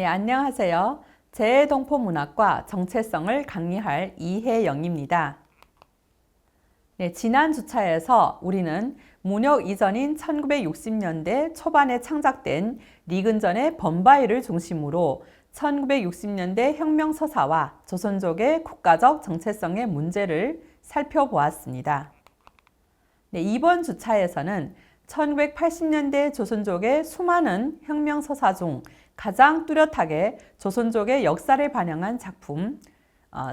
네, 안녕하세요. 재해동포문학과 정체성을 강의할 이혜영입니다. 네, 지난 주차에서 우리는 문혁 이전인 1960년대 초반에 창작된 리근전의 범바이를 중심으로 1960년대 혁명서사와 조선족의 국가적 정체성의 문제를 살펴보았습니다. 네, 이번 주차에서는 1980년대 조선족의 수많은 혁명서사 중 가장 뚜렷하게 조선족의 역사를 반영한 작품,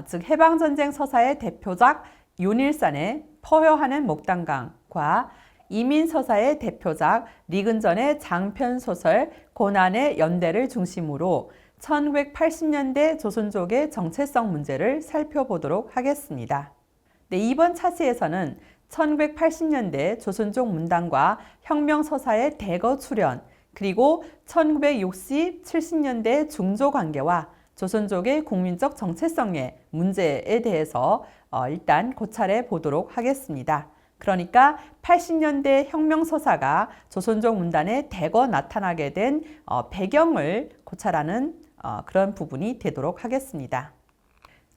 즉 해방전쟁 서사의 대표작 윤일산의 퍼효하는 목단강과 이민서사의 대표작 리근전의 장편소설 고난의 연대를 중심으로 1980년대 조선족의 정체성 문제를 살펴보도록 하겠습니다. 네, 이번 차시에서는 1980년대 조선족 문단과 혁명서사의 대거 출현, 그리고 1960, 70년대 중조 관계와 조선족의 국민적 정체성의 문제에 대해서 일단 고찰해 보도록 하겠습니다. 그러니까 80년대 혁명서사가 조선족 문단에 대거 나타나게 된 배경을 고찰하는 그런 부분이 되도록 하겠습니다.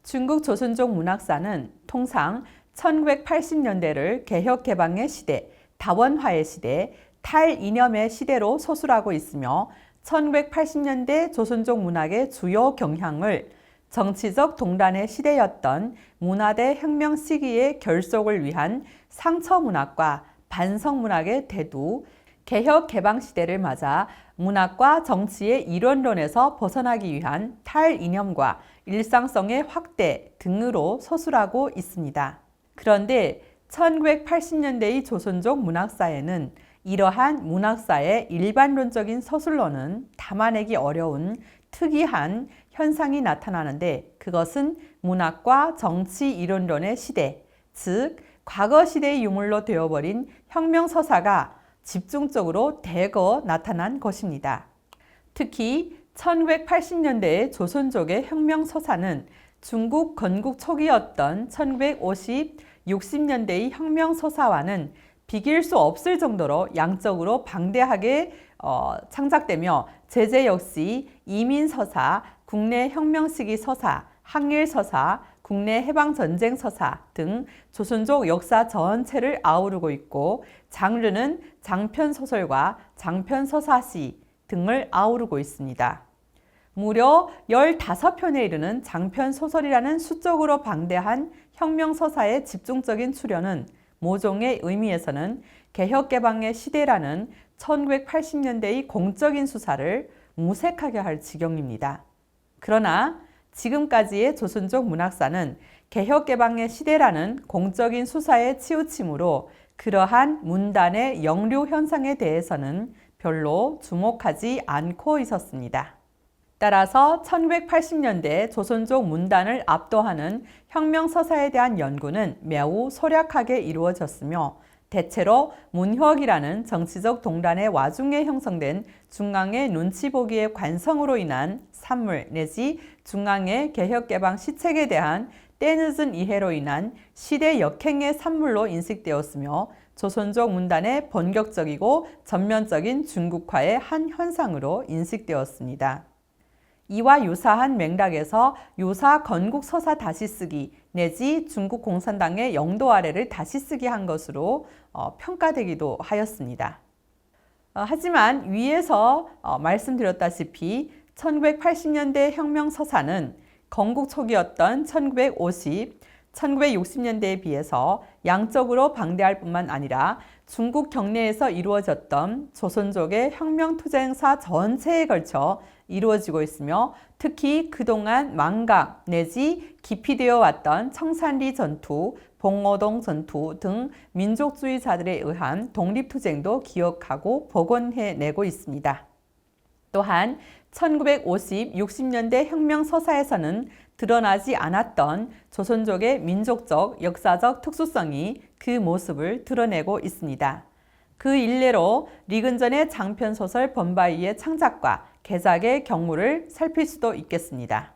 중국 조선족 문학사는 통상 1980년대를 개혁개방의 시대, 다원화의 시대, 탈이념의 시대로 소술하고 있으며 1980년대 조선족 문학의 주요 경향을 정치적 동란의 시대였던 문화대 혁명 시기의 결속을 위한 상처문학과 반성문학의 대두, 개혁개방 시대를 맞아 문학과 정치의 이론론에서 벗어나기 위한 탈이념과 일상성의 확대 등으로 소술하고 있습니다. 그런데 1980년대의 조선족 문학사에는 이러한 문학사의 일반론적인 서술로는 담아내기 어려운 특이한 현상이 나타나는데 그것은 문학과 정치 이론론의 시대, 즉 과거 시대의 유물로 되어버린 혁명서사가 집중적으로 대거 나타난 것입니다. 특히 1980년대의 조선족의 혁명서사는 중국 건국 초기였던 1950, 60년대의 혁명서사와는 비길 수 없을 정도로 양적으로 방대하게 창작되며 제재 역시 이민서사, 국내 혁명시기 서사, 항일서사, 국내 해방전쟁 서사 등 조선족 역사 전체를 아우르고 있고 장르는 장편소설과 장편서사시 등을 아우르고 있습니다. 무려 15편에 이르는 장편소설이라는 수적으로 방대한 혁명서사의 집중적인 출현은 모종의 의미에서는 개혁개방의 시대라는 1980년대의 공적인 수사를 무색하게 할 지경입니다. 그러나 지금까지의 조선족 문학사는 개혁개방의 시대라는 공적인 수사에 치우침으로 그러한 문단의 영류 현상에 대해서는 별로 주목하지 않고 있었습니다. 따라서 1980년대 조선족 문단을 압도하는 혁명서사에 대한 연구는 매우 소략하게 이루어졌으며 대체로 문혁이라는 정치적 동란의 와중에 형성된 중앙의 눈치 보기의 관성으로 인한 산물 내지 중앙의 개혁개방 시책에 대한 때늦은 이해로 인한 시대 역행의 산물로 인식되었으며 조선족 문단의 본격적이고 전면적인 중국화의 한 현상으로 인식되었습니다. 이와 유사한 맥락에서 유사 건국 서사 다시 쓰기 내지 중국 공산당의 영도 아래를 다시 쓰기 한 것으로 평가되기도 하였습니다. 하지만 위에서 말씀드렸다시피 1980년대 혁명 서사는 건국 초기였던 1950, 1960년대에 비해서 양적으로 방대할 뿐만 아니라 중국 경내에서 이루어졌던 조선족의 혁명투쟁사 전체에 걸쳐 이루어지고 있으며 특히 그동안 망각 내지 기피되어 왔던 청산리 전투, 봉오동 전투 등 민족주의자들에 의한 독립투쟁도 기억하고 복원해내고 있습니다. 또한 1950, 60년대 혁명서사에서는 드러나지 않았던 조선족의 민족적, 역사적 특수성이 그 모습을 드러내고 있습니다. 그 일례로 리근전의 장편소설 범바이의 창작과 개작의 경우를 살필 수도 있겠습니다.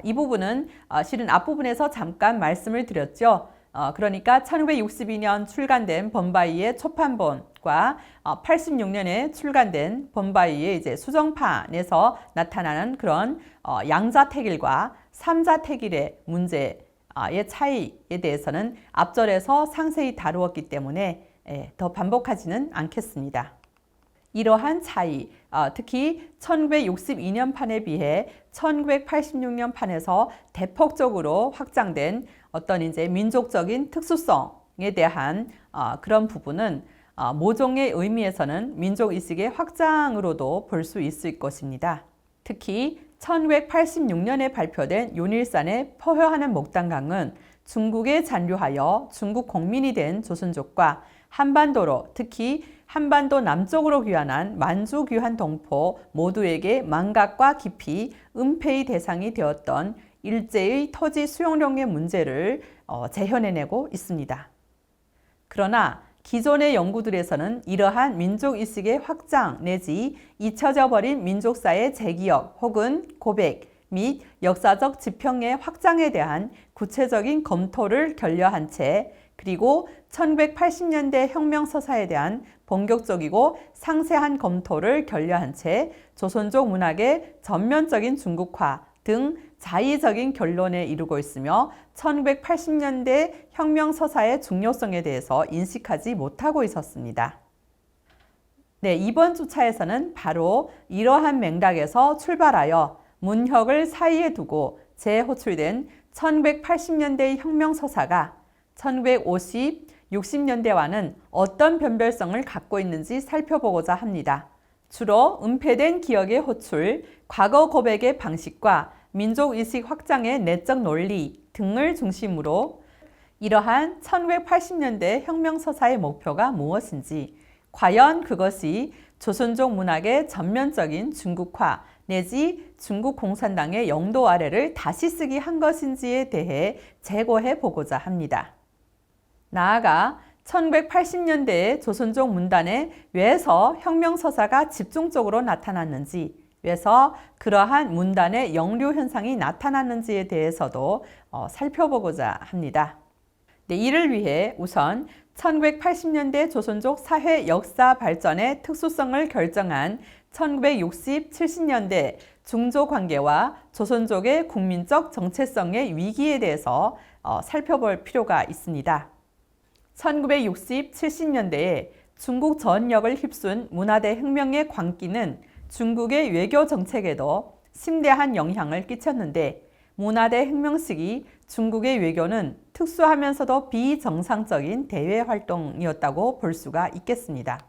이 부분은 실은 앞부분에서 잠깐 말씀을 드렸죠. 그러니까 1962년 출간된 범바이의 초판본과 86년에 출간된 범바이의 이제 수정판에서 나타나는 그런 양자택일과 삼자택일의 문제의 차이에 대해서는 앞절에서 상세히 다루었기 때문에 더 반복하지는 않겠습니다. 이러한 차이, 특히 1962년 판에 비해 1986년 판에서 대폭적으로 확장된 어떤 이제 민족적인 특수성에 대한 그런 부분은 모종의 의미에서는 민족의식의 확장으로도 볼 수 있을 것입니다. 특히 1986년에 발표된 윤일산의 포효하는 목단강은 중국에 잔류하여 중국 공민이 된 조선족과 한반도로, 특히 한반도 남쪽으로 귀환한 만주 귀환 동포 모두에게 망각과 깊이 은폐의 대상이 되었던 일제의 토지 수용령의 문제를 재현해내고 있습니다. 그러나 기존의 연구들에서는 이러한 민족의식의 확장 내지 잊혀져 버린 민족사의 재기억 혹은 고백 및 역사적 지평의 확장에 대한 구체적인 검토를 결려한 채 그리고 1980년대 혁명서사에 대한 본격적이고 상세한 검토를 결려한 채 조선족 문학의 전면적인 중국화 등 자의적인 결론에 이르고 있으며 1980년대 혁명서사의 중요성에 대해서 인식하지 못하고 있었습니다. 네, 이번 주차에서는 바로 이러한 맥락에서 출발하여 문혁을 사이에 두고 재호출된 1980년대의 혁명서사가 1950, 60년대와는 어떤 변별성을 갖고 있는지 살펴보고자 합니다. 주로 은폐된 기억의 호출, 과거 고백의 방식과 민족의식 확장의 내적 논리 등을 중심으로 이러한 1980년대 혁명서사의 목표가 무엇인지, 과연 그것이 조선족 문학의 전면적인 중국화 내지 중국 공산당의 영도 아래를 다시 쓰기 한 것인지에 대해 재고해 보고자 합니다. 나아가 1980년대의 조선족 문단에 왜서 혁명서사가 집중적으로 나타났는지, 왜서 그러한 문단의 영류 현상이 나타났는지에 대해서도 살펴보고자 합니다. 네, 이를 위해 우선 1980년대 조선족 사회 역사 발전의 특수성을 결정한 1960, 70년대 중조 관계와 조선족의 국민적 정체성의 위기에 대해서 살펴볼 필요가 있습니다. 1960, 70년대에 중국 전역을 휩쓴 문화대 혁명의 광기는 중국의 외교 정책에도 심대한 영향을 끼쳤는데 문화대 혁명 시기 중국의 외교는 특수하면서도 비정상적인 대외 활동이었다고 볼 수가 있겠습니다.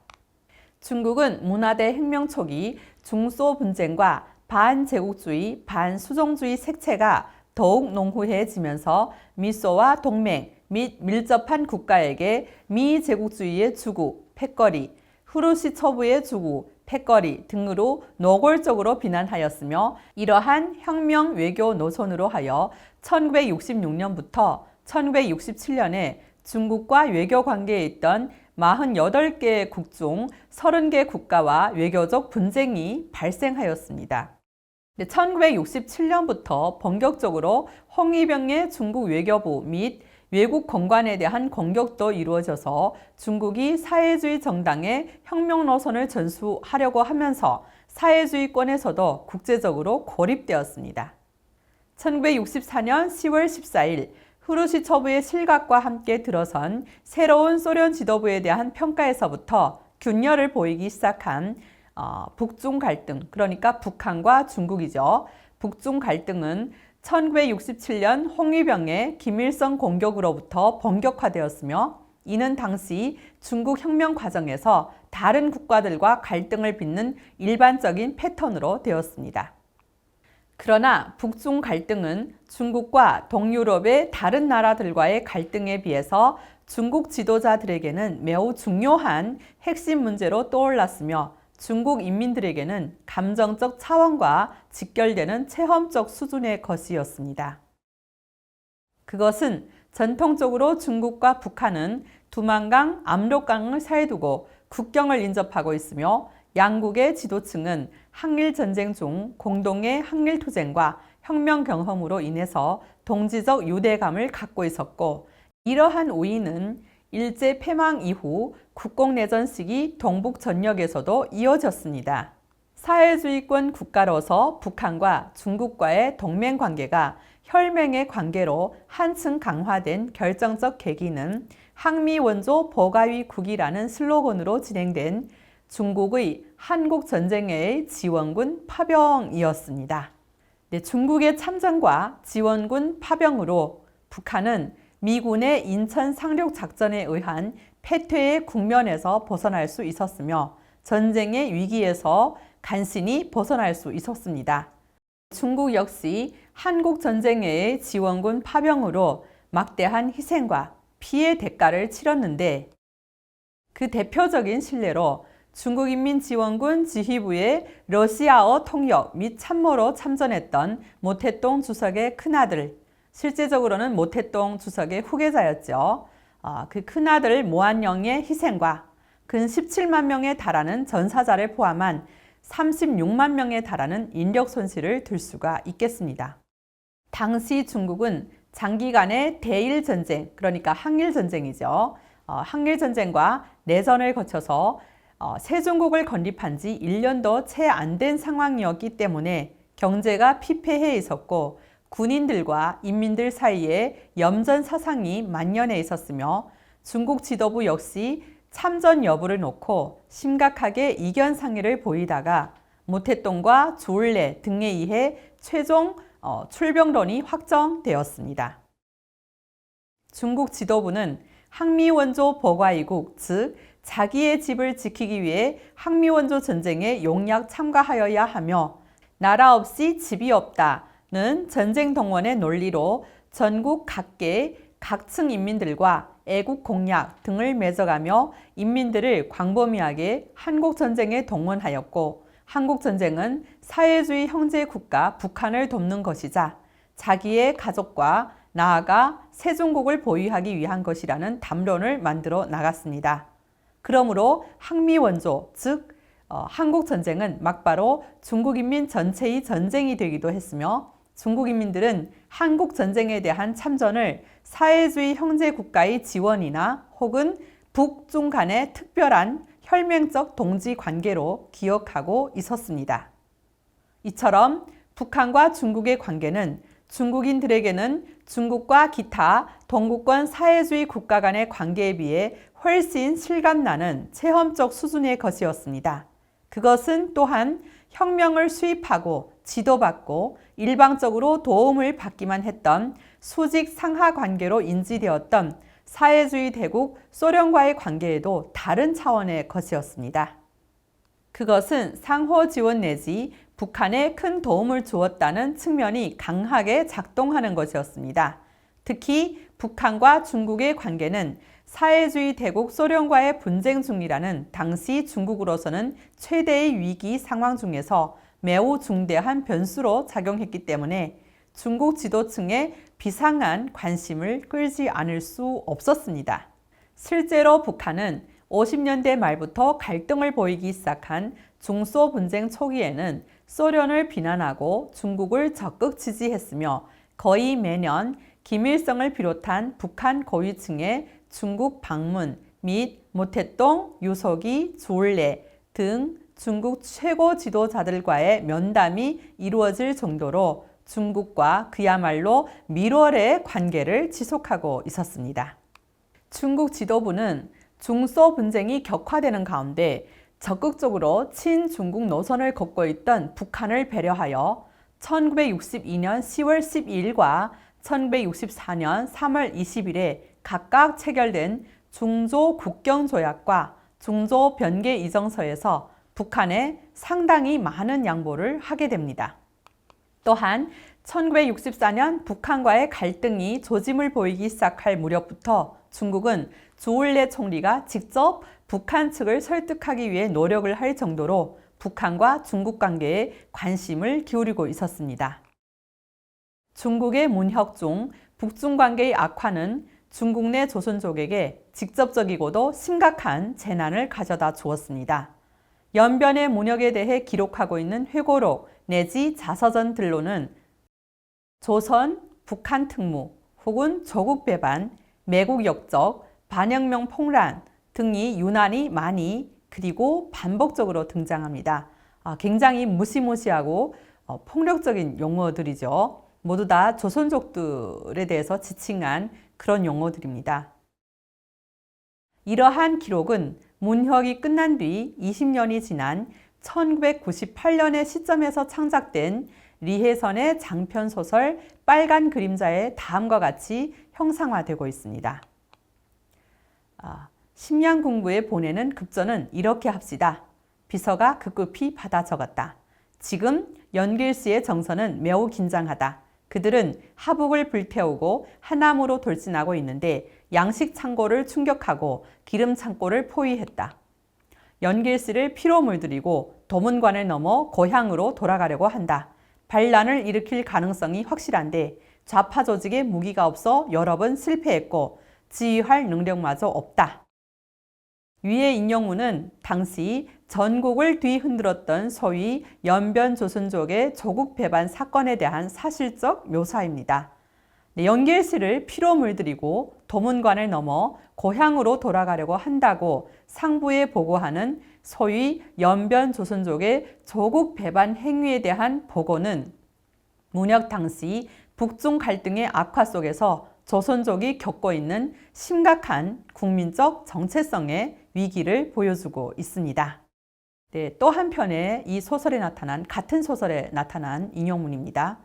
중국은 문화대 혁명 초기 중소 분쟁과 반제국주의, 반수종주의 색채가 더욱 농후해지면서 미소와 동맹 및 밀접한 국가에게 미제국주의의 주구, 패거리, 후르시 처부의 주구, 패거리 등으로 노골적으로 비난하였으며 이러한 혁명 외교 노선으로 하여 1966년부터 1967년에 중국과 외교 관계에 있던 48개 국 중 30개 국가와 외교적 분쟁이 발생하였습니다. 1967년부터 본격적으로 홍위병의 중국 외교부 및 외국 공관에 대한 공격도 이루어져서 중국이 사회주의 정당의 혁명 노선을 전수하려고 하면서 사회주의권에서도 국제적으로 고립되었습니다. 1964년 10월 14일 후르시 처부의 실각과 함께 들어선 새로운 소련 지도부에 대한 평가에서부터 균열을 보이기 시작한 북중 갈등, 그러니까 북한과 중국이죠. 북중 갈등은 1967년 홍위병의 김일성 공격으로부터 본격화되었으며 이는 당시 중국 혁명 과정에서 다른 국가들과 갈등을 빚는 일반적인 패턴으로 되었습니다. 그러나 북중 갈등은 중국과 동유럽의 다른 나라들과의 갈등에 비해서 중국 지도자들에게는 매우 중요한 핵심 문제로 떠올랐으며 중국 인민들에게는 감정적 차원과 직결되는 체험적 수준의 것이었습니다. 그것은 전통적으로 중국과 북한은 두만강, 압록강을 사이에 두고 국경을 인접하고 있으며 양국의 지도층은 항일전쟁 중 공동의 항일투쟁과 혁명 경험으로 인해서 동지적 유대감을 갖고 있었고 이러한 우위는 일제 패망 이후 국共내전 시기 동북 전역에서도 이어졌습니다. 사회주의권 국가로서 북한과 중국과의 동맹 관계가 혈맹의 관계로 한층 강화된 결정적 계기는 항미원조 보가위국이라는 슬로건으로 진행된 중국의 한국전쟁의 지원군 파병이었습니다. 네, 중국의 참전과 지원군 파병으로 북한은 미군의 인천 상륙 작전에 의한 패퇴의 국면에서 벗어날 수 있었으며 전쟁의 위기에서 간신히 벗어날 수 있었습니다. 중국 역시 한국전쟁의 지원군 파병으로 막대한 희생과 피해 대가를 치렀는데 그 대표적인 신뢰로 중국인민지원군 지휘부의 러시아어 통역 및 참모로 참전했던 모태동 주석의 큰아들, 실제적으로는 모태동 주석의 후계자였죠. 그 큰아들 모한영의 희생과 근 17만 명에 달하는 전사자를 포함한 36만 명에 달하는 인력 손실을 들 수가 있겠습니다. 당시 중국은 장기간의 대일전쟁, 그러니까 항일전쟁이죠. 항일전쟁과 내전을 거쳐서 세종국을 건립한 지 1년도 채 안 된 상황이었기 때문에 경제가 피폐해 있었고 군인들과 인민들 사이에 염전 사상이 만연해 있었으며 중국 지도부 역시 참전 여부를 놓고 심각하게 이견 상의를 보이다가 모태동과 조을래 등에 의해 최종 출병론이 확정되었습니다. 중국 지도부는 항미원조 보가이국, 즉 자기의 집을 지키기 위해 항미원조 전쟁에 용약 참가하여야 하며 나라 없이 집이 없다는 전쟁 동원의 논리로 전국 각계 각층 인민들과 애국 공약 등을 맺어가며 인민들을 광범위하게 한국전쟁에 동원하였고 한국전쟁은 사회주의 형제국가 북한을 돕는 것이자 자기의 가족과 나아가 세종국을 보유하기 위한 것이라는 담론을 만들어 나갔습니다. 그러므로 항미원조, 즉 한국전쟁은 막바로 중국인민 전체의 전쟁이 되기도 했으며 중국인민들은 한국전쟁에 대한 참전을 사회주의 형제국가의 지원이나 혹은 북중 간의 특별한 혈맹적 동지 관계로 기억하고 있었습니다. 이처럼 북한과 중국의 관계는 중국인들에게는 중국과 기타 동구권 사회주의 국가 간의 관계에 비해 훨씬 실감나는 체험적 수준의 것이었습니다. 그것은 또한 혁명을 수입하고 지도받고 일방적으로 도움을 받기만 했던 수직 상하 관계로 인지되었던 사회주의 대국 소련과의 관계에도 다른 차원의 것이었습니다. 그것은 상호 지원 내지 북한에 큰 도움을 주었다는 측면이 강하게 작동하는 것이었습니다. 특히 북한과 중국의 관계는 사회주의 대국 소련과의 분쟁 중이라는 당시 중국으로서는 최대의 위기 상황 중에서 매우 중대한 변수로 작용했기 때문에 중국 지도층의 비상한 관심을 끌지 않을 수 없었습니다. 실제로 북한은 50년대 말부터 갈등을 보이기 시작한 중소 분쟁 초기에는 소련을 비난하고 중국을 적극 지지했으며 거의 매년 김일성을 비롯한 북한 고위층의 중국 방문 및 모태동, 유석이, 조을래 등 중국 최고 지도자들과의 면담이 이루어질 정도로 중국과 그야말로 밀월의 관계를 지속하고 있었습니다. 중국 지도부는 중소 분쟁이 격화되는 가운데 적극적으로 친중국 노선을 걷고 있던 북한을 배려하여 1962년 10월 12일과 1964년 3월 20일에 각각 체결된 중조 국경조약과 중조 변계 이정서에서 북한에 상당히 많은 양보를 하게 됩니다. 또한 1964년 북한과의 갈등이 조짐을 보이기 시작할 무렵부터 중국은 조을래 총리가 직접 북한 측을 설득하기 위해 노력을 할 정도로 북한과 중국 관계에 관심을 기울이고 있었습니다. 중국의 문혁중, 북중 관계의 악화는 중국 내 조선족에게 직접적이고도 심각한 재난을 가져다 주었습니다. 연변의 문혁에 대해 기록하고 있는 회고록 내지 자서전들로는 조선, 북한 특무 혹은 조국 배반, 매국 역적, 반혁명 폭란 등이 유난히 많이 그리고 반복적으로 등장합니다. 굉장히 무시무시하고 폭력적인 용어들이죠. 모두 다 조선족들에 대해서 지칭한 그런 용어들입니다. 이러한 기록은 문혁이 끝난 뒤 20년이 지난 1998년의 시점에서 창작된 리혜선의 장편소설 빨간 그림자의 다음과 같이 형상화되고 있습니다. 심양궁부에 보내는 급전은 이렇게 합시다. 비서가 급급히 받아 적었다. 지금 연길씨의 정서는 매우 긴장하다. 그들은 하북을 불태우고 하남으로 돌진하고 있는데 양식 창고를 충격하고 기름 창고를 포위했다. 연길씨를 피로 물들이고 도문관을 넘어 고향으로 돌아가려고 한다. 반란을 일으킬 가능성이 확실한데 좌파 조직에 무기가 없어 여러 번 실패했고 지휘할 능력마저 없다. 위의 인용문은 당시 전국을 뒤흔들었던 소위 연변조선족의 조국 배반 사건에 대한 사실적 묘사입니다. 연길씨를 피로 물들이고 도문관을 넘어 고향으로 돌아가려고 한다고 상부에 보고하는 소위 연변조선족의 조국 배반 행위에 대한 보고는 문혁 당시 북중 갈등의 악화 속에서 조선족이 겪고 있는 심각한 국민적 정체성의 위기를 보여주고 있습니다. 네, 또 한편에 이 소설에 나타난 같은 소설에 나타난 인용문입니다.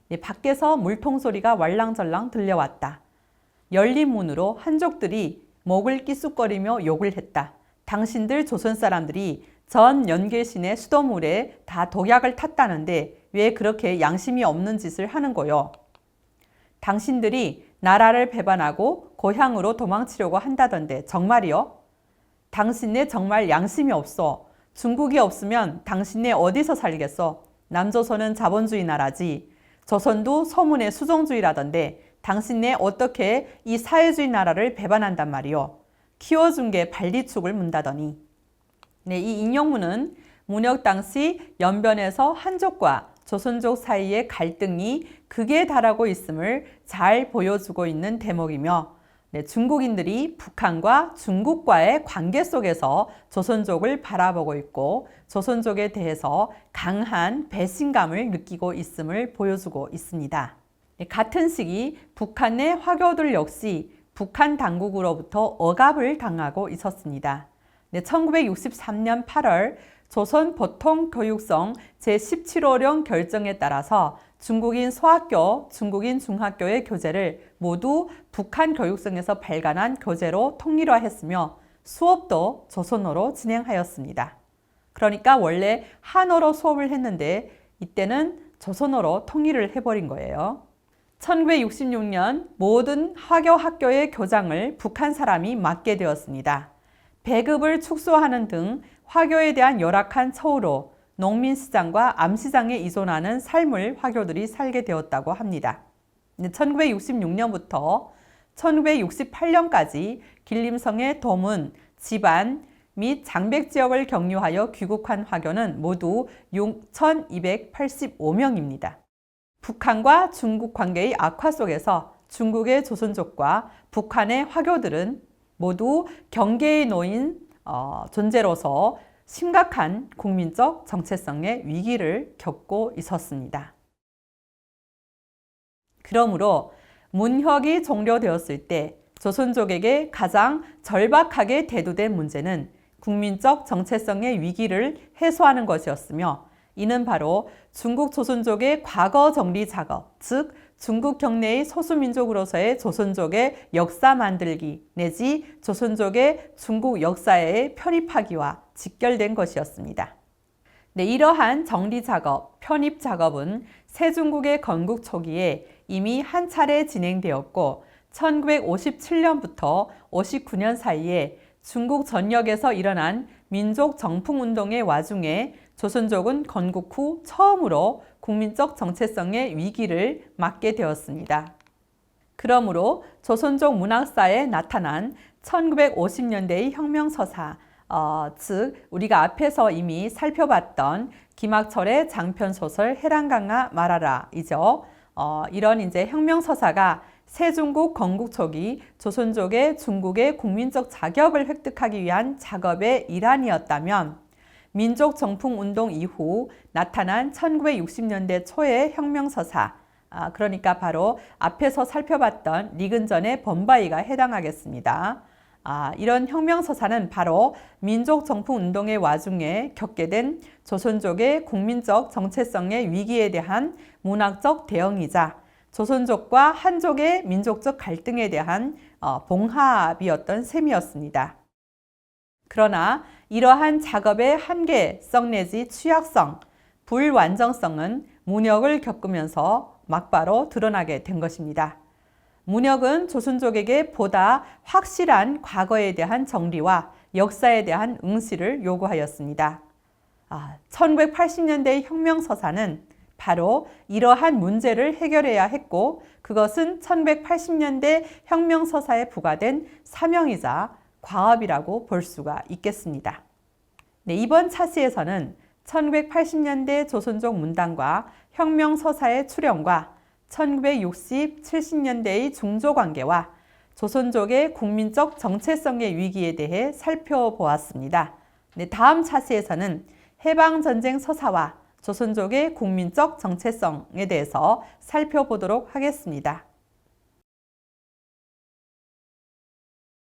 네, 밖에서 물통 소리가 왈랑절랑 들려왔다. 열린 문으로 한족들이 목을 끼쑥거리며 욕을 했다. 당신들 조선 사람들이 전 연길신의 수도물에 다 독약을 탔다는데 왜 그렇게 양심이 없는 짓을 하는 거요? 당신들이 나라를 배반하고 고향으로 도망치려고 한다던데 정말이요? 당신네 정말 양심이 없어. 중국이 없으면 당신네 어디서 살겠어? 남조선은 자본주의 나라지. 조선도 소문의 수종주의라던데 당신네 어떻게 이 사회주의 나라를 배반한단 말이요? 키워준 게 반리축을 문다더니. 네, 이 인용문은 문혁 당시 연변에서 한족과 조선족 사이의 갈등이 극에 달하고 있음을 잘 보여주고 있는 대목이며 중국인들이 북한과 중국과의 관계 속에서 조선족을 바라보고 있고 조선족에 대해서 강한 배신감을 느끼고 있음을 보여주고 있습니다. 같은 시기 북한 내 화교들 역시 북한 당국으로부터 억압을 당하고 있었습니다. 1963년 8월 조선보통교육성 제17호령 결정에 따라서 중국인 소학교, 중국인 중학교의 교재를 모두 북한 교육성에서 발간한 교재로 통일화했으며 수업도 조선어로 진행하였습니다. 그러니까 원래 한어로 수업을 했는데 이때는 조선어로 통일을 해버린 거예요. 1966년 모든 화교 학교의 교장을 북한 사람이 맡게 되었습니다. 배급을 축소하는 등 화교에 대한 열악한 처우로 농민시장과 암시장에 의존하는 삶을 화교들이 살게 되었다고 합니다. 1966년부터 1968년까지 길림성의 도문, 지반 및 장백 지역을 경유하여 귀국한 화교는 모두 6,285명입니다. 북한과 중국 관계의 악화 속에서 중국의 조선족과 북한의 화교들은 모두 경계에 놓인 존재로서 심각한 국민적 정체성의 위기를 겪고 있었습니다. 그러므로 문혁이 종료되었을 때 조선족에게 가장 절박하게 대두된 문제는 국민적 정체성의 위기를 해소하는 것이었으며 이는 바로 중국 조선족의 과거 정리 작업, 즉 중국 경내의 소수민족으로서의 조선족의 역사 만들기 내지 조선족의 중국 역사에 편입하기와 직결된 것이었습니다. 네, 이러한 정리 작업, 편입 작업은 세중국의 건국 초기에 이미 한 차례 진행되었고 1957년부터 59년 사이에 중국 전역에서 일어난 민족 정풍운동의 와중에 조선족은 건국 후 처음으로 국민적 정체성의 위기를 맞게 되었습니다. 그러므로 조선족 문학사에 나타난 1950년대의 혁명서사, 즉 우리가 앞에서 이미 살펴봤던 김학철의 장편소설 해랑강아 말하라 이죠. 이런 이제 혁명서사가 세중국 건국 초기 조선족의 중국의 국민적 자격을 획득하기 위한 작업의 일환이었다면 민족 정풍 운동 이후 나타난 1960년대 초의 혁명서사, 그러니까 바로 앞에서 살펴봤던 리근전의 범바이가 해당하겠습니다. 이런 혁명서사는 바로 민족 정풍 운동의 와중에 겪게 된 조선족의 국민적 정체성의 위기에 대한 문학적 대응이자 조선족과 한족의 민족적 갈등에 대한 봉합이었던 셈이었습니다. 그러나 이러한 작업의 한계성 내지 취약성, 불완전성은 문혁을 겪으면서 막바로 드러나게 된 것입니다. 문혁은 조선족에게 보다 확실한 과거에 대한 정리와 역사에 대한 응시를 요구하였습니다. 1980년대의 혁명서사는 바로 이러한 문제를 해결해야 했고 그것은 1980년대 혁명서사에 부과된 사명이자 과업이라고 볼 수가 있겠습니다. 이번 차시에서는 1980년대 조선족 문단과 혁명서사의 출현과 1960, 70년대의 중조관계와 조선족의 국민적 정체성의 위기에 대해 살펴보았습니다. 다음 차시에서는 해방전쟁 서사와 조선족의 국민적 정체성에 대해서 살펴보도록 하겠습니다.